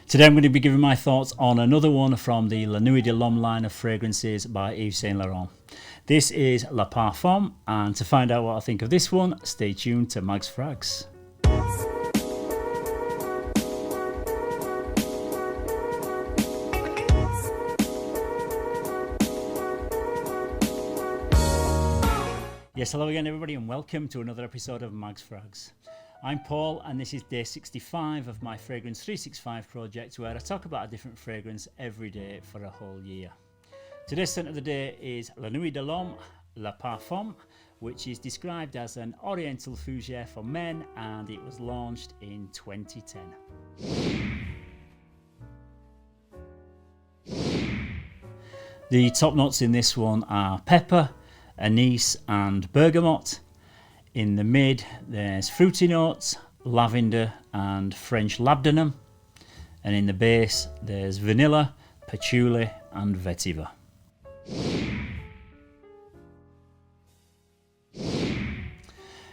Today I'm going to be giving my thoughts on another one from the Nuit line of fragrances by Yves Saint Laurent. This is La Parfum, and to find out what I think of this one, stay tuned to Mags Frags. Yes, hello again everybody and welcome to another episode of Mags Frags. I'm Paul and this is day 65 of my Fragrance 365 project where I talk about a different fragrance every day for a whole year. Today's scent of the day is La Nuit de l'Homme, La Parfum, which is described as an oriental fougere for men and it was launched in 2010. The top notes in this one are pepper, anise and bergamot. In the mid there's fruity notes, lavender and French Labdanum, and in the base there's vanilla, patchouli and vetiver.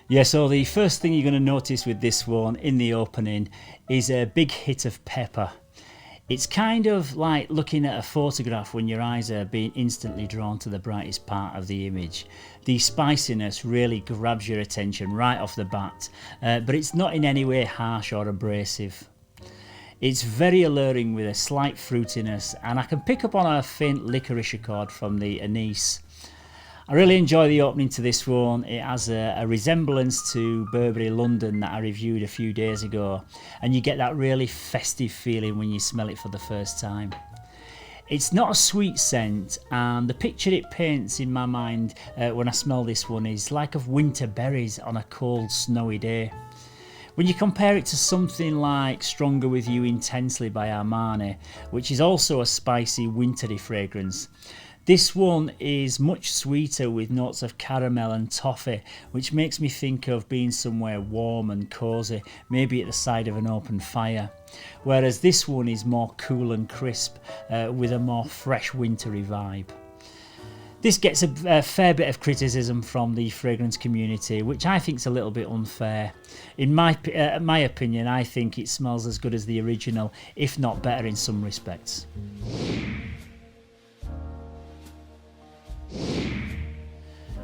Yeah, so the first thing you're going to notice with this one in the opening is a big hit of pepper. It's kind of like looking at a photograph when your eyes are being instantly drawn to the brightest part of the image. The spiciness really grabs your attention right off the bat, but it's not in any way harsh or abrasive. It's very alluring with a slight fruitiness, and I can pick up on a faint licorice accord from the anise. I really enjoy the opening to this one. It has a resemblance to Burberry London that I reviewed a few days ago, and you get that really festive feeling when you smell it for the first time. It's not a sweet scent, and the picture it paints in my mind when I smell this one is like of winter berries on a cold snowy day. When you compare it to something like Stronger With You Intensely by Armani, which is also a spicy wintry fragrance, this one is much sweeter with notes of caramel and toffee, which makes me think of being somewhere warm and cosy, maybe at the side of an open fire. Whereas this one is more cool and crisp, with a more fresh wintry vibe. This gets a fair bit of criticism from the fragrance community, which I think is a little bit unfair. In my opinion, I think it smells as good as the original, if not better in some respects.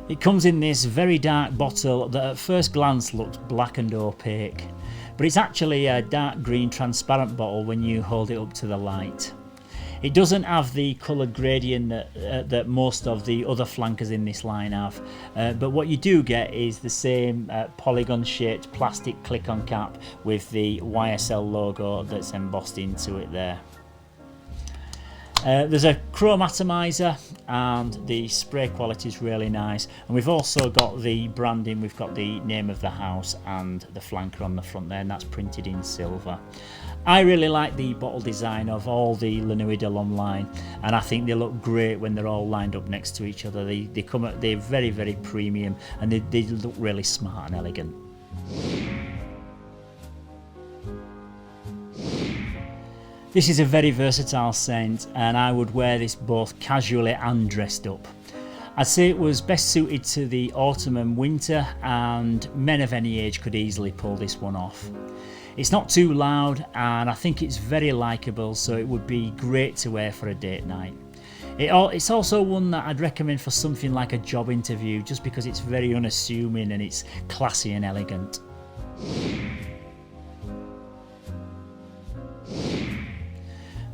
It comes in this very dark bottle that at first glance looks black and opaque, but it's actually a dark green transparent bottle when you hold it up to the light. It doesn't have the colour gradient that most of the other flankers in this line have, but what you do get is the same polygon shaped plastic click-on cap with the YSL logo that's embossed into it there. There's a chrome atomizer and the spray quality is really nice, and we've also got the branding. We've got the name of the house and the flanker on the front there, and that's printed in silver. I really like the bottle design of all the La Nuit de l'Homme line, and I think they look great when they're all lined up next to each other. They're very, very premium, and they look really smart and elegant. This is a very versatile scent, and I would wear this both casually and dressed up. I'd say it was best suited to the autumn and winter, and men of any age could easily pull this one off. It's not too loud, and I think it's very likeable, so it would be great to wear for a date night. It's also one that I'd recommend for something like a job interview, just because it's very unassuming and it's classy and elegant.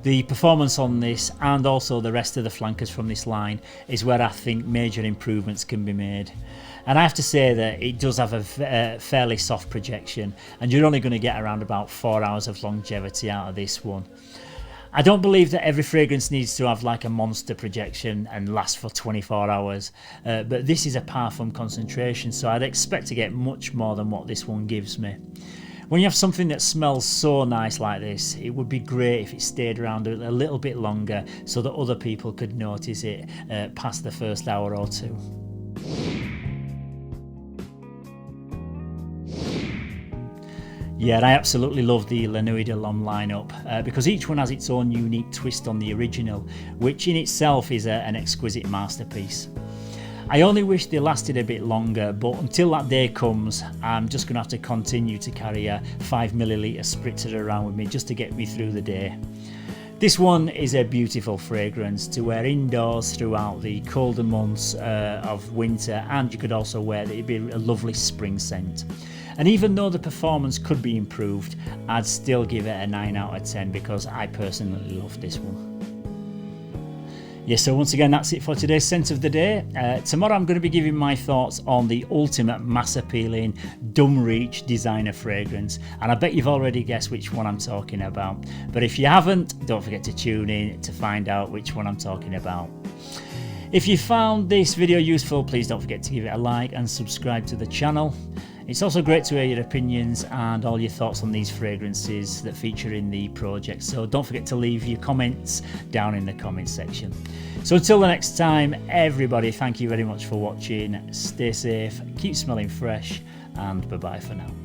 The performance on this and also the rest of the flankers from this line is where I think major improvements can be made. And I have to say that it does have a fairly soft projection, and you're only going to get around about 4 hours of longevity out of this one. I don't believe that every fragrance needs to have like a monster projection and last for 24 hours, but this is a Parfum concentration, so I'd expect to get much more than what this one gives me. When you have something that smells so nice like this, it would be great if it stayed around a little bit longer so that other people could notice it past the first hour or two. Yeah, and I absolutely love the La Nuit de l'Homme lineup because each one has its own unique twist on the original, which in itself is an exquisite masterpiece. I only wish they lasted a bit longer, but until that day comes, I'm just going to have to continue to carry a 5ml spritzer around with me just to get me through the day. This one is a beautiful fragrance to wear indoors throughout the colder months of winter, and you could also wear it. It'd be a lovely spring scent. And even though the performance could be improved, I'd still give it a 9 out of 10 because I personally love this one. Yeah, so once again, that's it for today's Scent of the Day. Tomorrow I'm going to be giving my thoughts on the ultimate mass appealing Dumb Reach designer fragrance, and I bet you've already guessed which one I'm talking about. But if you haven't, don't forget to tune in to find out which one I'm talking about. If you found this video useful, please don't forget to give it a like and subscribe to the channel. It's also great to hear your opinions and all your thoughts on these fragrances that feature in the project, so don't forget to leave your comments down in the comments section. So until the next time, everybody, thank you very much for watching. Stay safe, keep smelling fresh, and bye bye for now.